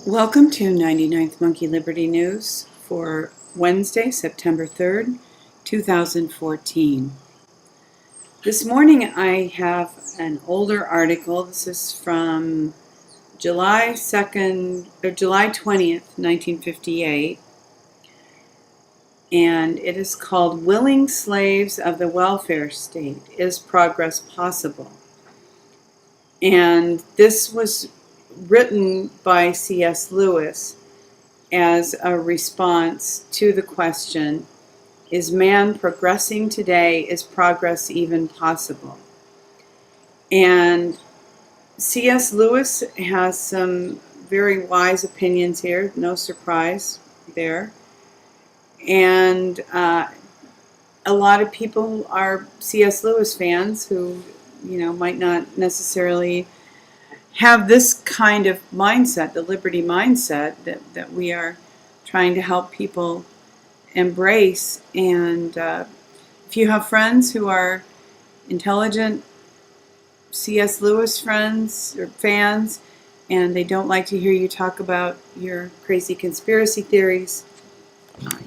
Welcome to 99th Monkey Liberty News for Wednesday, September 3rd, 2014. This morning I have an older article. This is from July 20th, 1958, and it is called "Willing Slaves of the Welfare State, Is Progress Possible?" And this was written by C.S. Lewis as a response to the question, is man progressing today? Is progress even possible? And C.S. Lewis has some very wise opinions here, no surprise there. And a lot of people are C.S. Lewis fans who, might not necessarily have this kind of mindset, the liberty mindset that we are trying to help people embrace. And if you have friends who are intelligent C.S. Lewis friends or fans, and they don't like to hear you talk about your crazy conspiracy theories,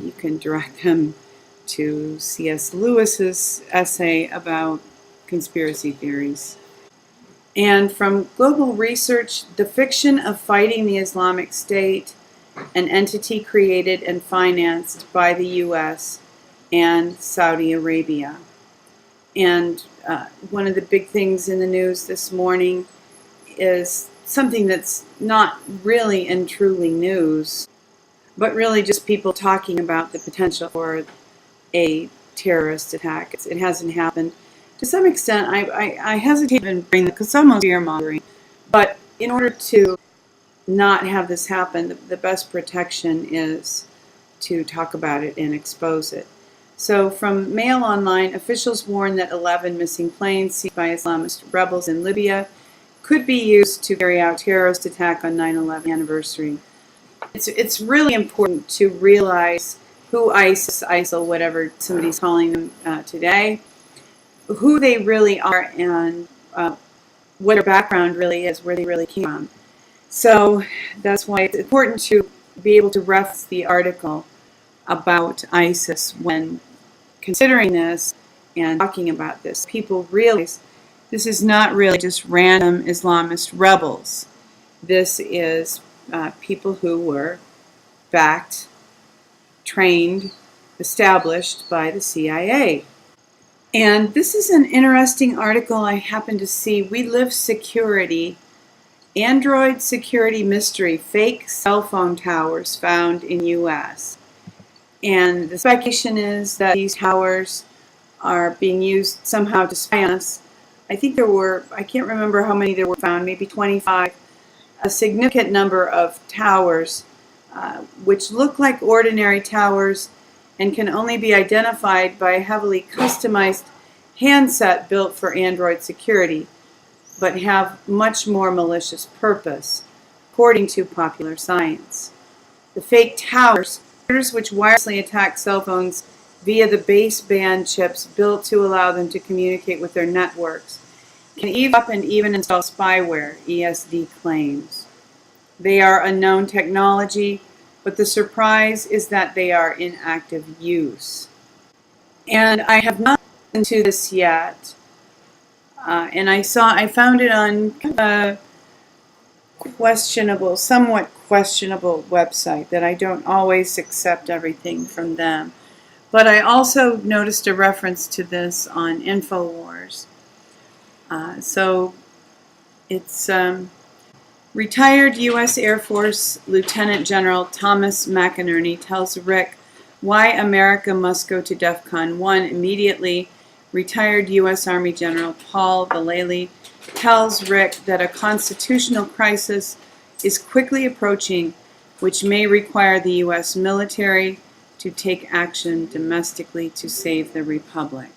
you can direct them to C.S. Lewis's essay about conspiracy theories. And from Global Research, the fiction of fighting the Islamic State, an entity created and financed by the U.S. and Saudi Arabia. And one of the big things in the news this morning is something that's not really and truly news, but really just people talking about the potential for a terrorist attack. It hasn't happened. To some extent, I hesitate to even bring that because it's almost fear-mongering. But in order to not have this happen, the best protection is to talk about it and expose it. So from Mail Online, officials warn that 11 missing planes seized by Islamist rebels in Libya could be used to carry out terrorist attack on 9/11 anniversary. It's really important to realize who ISIS, ISIL, whatever somebody's calling them today, who they really are and what their background really is, where they really came from. So that's why it's important to be able to reference the article about ISIS when considering this and talking about this. People realize this is not really just random Islamist rebels. This is people who were backed, trained, established by the CIA. And this is an interesting article I happened to see. We Live Security, Android Security Mystery, Fake Cell Phone Towers Found in U.S. And the speculation is that these towers are being used somehow to spy on us. I think there were, I can't remember how many there were found, maybe 25, a significant number of towers which look like ordinary towers and can only be identified by a heavily customized handset built for Android security, but have much more malicious purpose, according to Popular Science. The fake towers, which wirelessly attack cell phones via the baseband chips built to allow them to communicate with their networks, can eavesdrop and even install spyware, ESD claims. They are a known technology, but the surprise is that they are in active use. And I have not listened to this yet, and I found it on a somewhat questionable website that I don't always accept everything from them. But I also noticed a reference to this on Infowars. So it's retired U.S. Air Force Lieutenant General Thomas McInerney tells Rick why America must go to DEFCON 1 immediately. Retired U.S. Army General Paul Vallely tells Rick that a constitutional crisis is quickly approaching, which may require the U.S. military to take action domestically to save the Republic.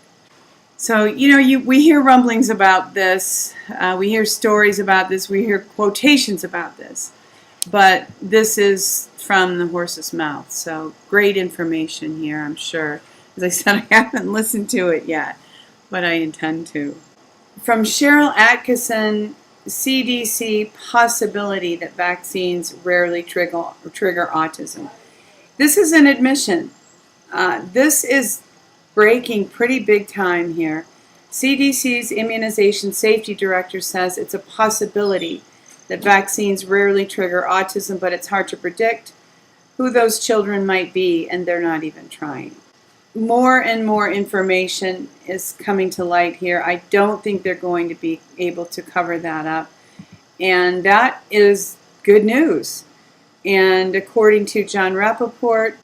So, we hear rumblings about this, we hear stories about this, we hear quotations about this, but this is from the horse's mouth, so great information here, I'm sure. As I said, I haven't listened to it yet, but I intend to. From Cheryl Atkinson, CDC possibility that vaccines rarely trigger autism. This is an admission. This is breaking pretty big time here. CDC's immunization safety director says it's a possibility that vaccines rarely trigger autism, but it's hard to predict who those children might be, and they're not even trying. More and more information is coming to light here. I don't think they're going to be able to cover that up, and that is good news. And according to John Rappaport,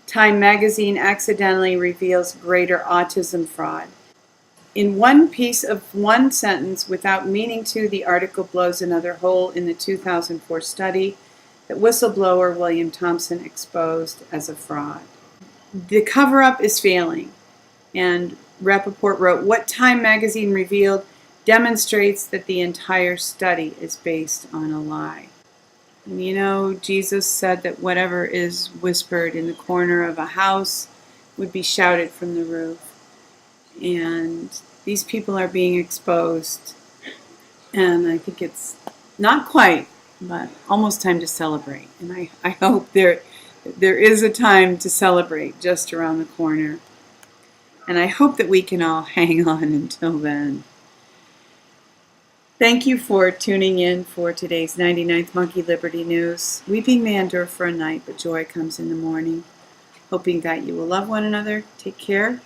Time magazine accidentally reveals greater autism fraud. In one piece of one sentence, without meaning to, the article blows another hole in the 2004 study that whistleblower William Thompson exposed as a fraud. The cover-up is failing, and Rappaport wrote, "What Time magazine revealed demonstrates that the entire study is based on a lie." And you know, Jesus said that whatever is whispered in the corner of a house would be shouted from the roof. And these people are being exposed, and I think it's not quite, but almost time to celebrate. And I hope there is a time to celebrate just around the corner. And I hope that we can all hang on until then. Thank you for tuning in for today's 99th Monkey Liberty News. Weeping may endure for a night, but joy comes in the morning. Hoping that you will love one another, take care,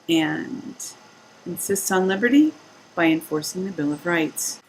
and insist on liberty by enforcing the Bill of Rights.